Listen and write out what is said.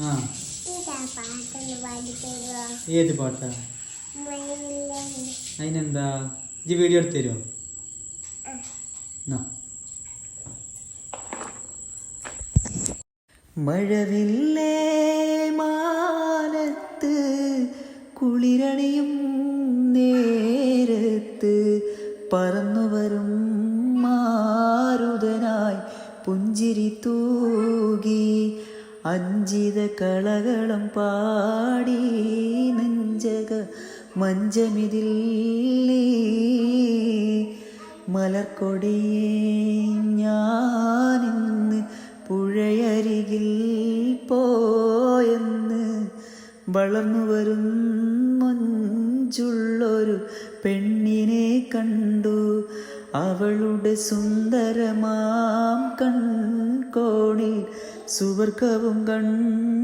ആ ഏത് പാട്ടാ? അതിനെന്താ ഇജ്ജ് വീഡിയോ എടുത്ത് തരുമോ? മഴവില്ലേ മാനത്ത് കുളിരണിയും നേരത്ത് പറന്നുവരും മാരുതനായി പുഞ്ചിരി തൂകി അഞ്ചിത കളകളം പാടി നെഞ്ചക മഞ്ചമിതിൽ മലർക്കൊടിയേ ഞാനിന്ന് പുഴയരികിൽ പോയെന്ന് വളർന്നു വരും മൊഞ്ചുള്ളൊരു പെണ്ണിനെ കണ്ടു. അവളുടെ സുന്ദരമാം കൺകോണിൽ സുവർഗവും കണ്ടു.